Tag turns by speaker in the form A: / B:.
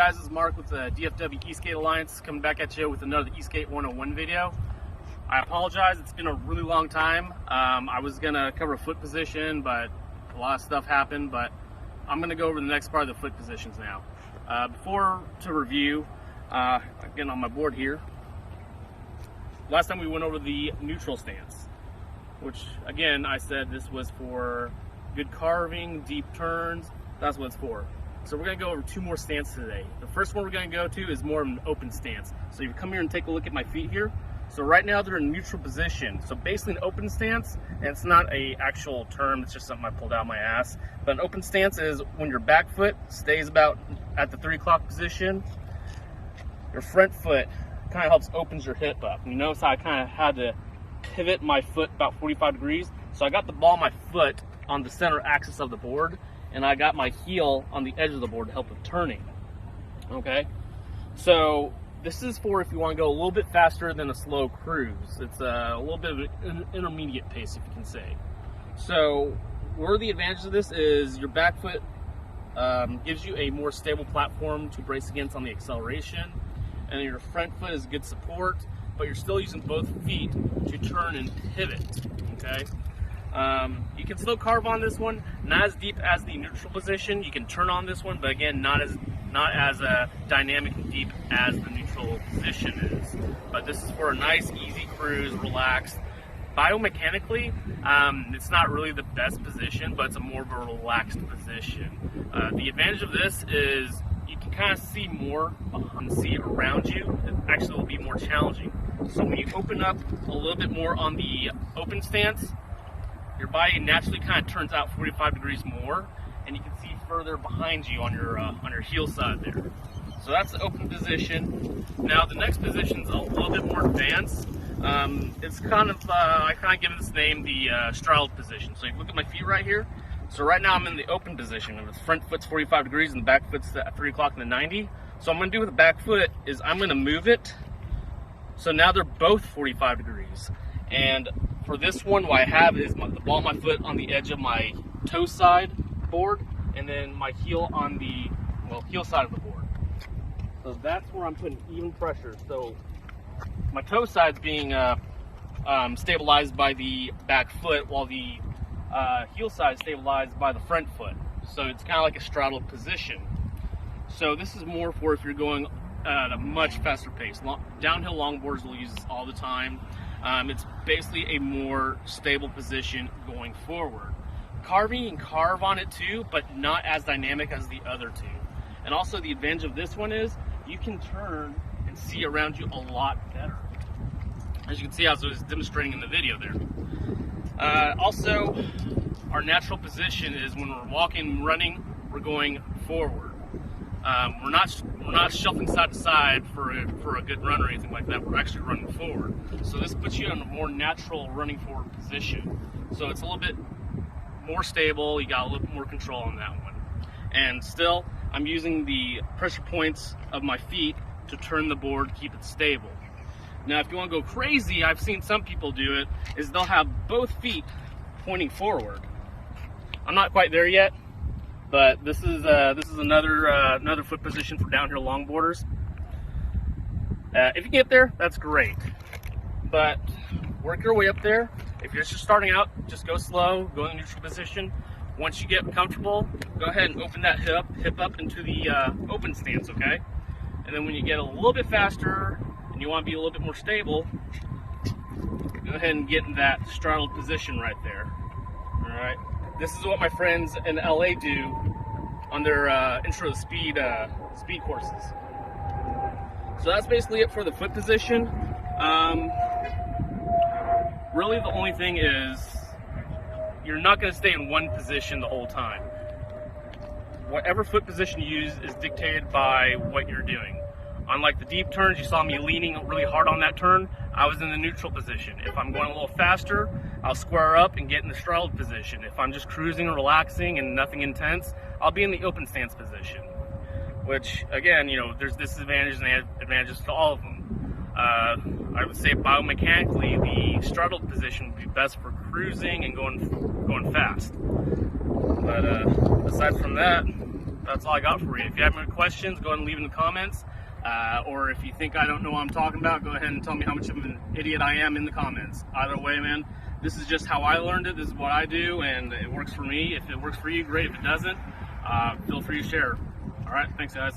A: guys? This is Mark with the DFW ESK8 Alliance coming back at you with another ESK8 101 video. I apologize, it's been a really long time. I was going to cover foot position, but a lot of stuff happened, but I'm going to go over the next part of the foot positions now. To review, again on my board here, last time we went over the neutral stance, which again I said this was for good carving, deep turns, that's what it's for. So we're going to go over two more stances today. The first one we're going to go to is more of an open stance. So you come here and take a look at my feet here. So right now they're in neutral position. So basically an open stance, and it's not a actual term, it's just something I pulled out of my ass. But an open stance is when your back foot stays about at the 3 o'clock position, your front foot kind of helps opens your hip up. You notice how I kind of had to pivot my foot about 45 degrees. So I got the ball of my foot on the center axis of the board, and I got my heel on the edge of the board to help with turning. Okay, so this is for if you want to go a little bit faster than a slow cruise. It's a little bit of an intermediate pace, if you can say. So where the advantage of this is your back foot gives you a more stable platform to brace against on the acceleration, and your front foot is good support, but you're still using both feet to turn and pivot. Okay. You can still carve on this one, not as deep as the neutral position. You can turn on this one, but again, not as dynamic and deep as the neutral position is. But this is for a nice, easy cruise, relaxed. Biomechanically, it's not really the best position, but it's a more of a relaxed position. The advantage of this is you can kind of see more and see around you. It actually will be more challenging. So when you open up a little bit more on the open stance, your body naturally kind of turns out 45 degrees more, and you can see further behind you on your heel side there. So that's the open position. Now the next position is a little bit more advanced. It's kind of I kind of give this name the straddled position. So you look at my feet right here. So right now I'm in the open position, and the front foot's 45 degrees and the back foot's at 3 o'clock in the 90. So what I'm going to do with the back foot is I'm going to move it. So now they're both 45 degrees, and for this one, what I have is the ball of my foot on the edge of my toe side board, and then my heel on the heel side of the board. So that's where I'm putting even pressure. So my toe side's being stabilized by the back foot, while the heel side is stabilized by the front foot. So it's kind of like a straddled position. So this is more for if you're going at a much faster pace. Downhill longboarders will use this all the time. It's basically a more stable position going forward. Carving, you can carve on it too, but not as dynamic as the other two. And also the advantage of this one is you can turn and see around you a lot better, as you can see as I was demonstrating in the video there. Also, our natural position is when we're walking and running, we're going forward. We're not shuffling side to side for a good run or anything like that. We're actually running forward. So this puts you in a more natural running forward position. So it's a little bit more stable. You got a little bit more control on that one. And still, I'm using the pressure points of my feet to turn the board, keep it stable. Now, if you want to go crazy, I've seen some people do it, is they'll have both feet pointing forward. I'm not quite there yet. But this is another foot position for downhill longboarders. If you get there, that's great. But work your way up there. If you're just starting out, just go slow, go in the neutral position. Once you get comfortable, go ahead and open that hip up into the open stance, okay? And then when you get a little bit faster and you want to be a little bit more stable, go ahead and get in that straddled position right there. All right. This is what my friends in LA do on their intro to speed courses. So that's basically it for the foot position. Really the only thing is you're not going to stay in one position the whole time. Whatever foot position you use is dictated by what you're doing. Unlike the deep turns, you saw me leaning really hard on that turn, I was in the neutral position. If I'm going a little faster, I'll square up and get in the straddled position. If I'm just cruising and relaxing and nothing intense, I'll be in the open stance position. Which, again, you know, there's disadvantages and advantages to all of them. I would say biomechanically, the straddled position would be best for cruising and going fast. But aside from that, That's all I got for you. If you have any questions, go ahead and leave in the comments. Or if you think I don't know what I'm talking about, go ahead and tell me how much of an idiot I am in the comments. Either way, man, this is just how I learned it. This is what I do, and it works for me. If it works for you, great. If it doesn't, feel free to share. All right, thanks, guys.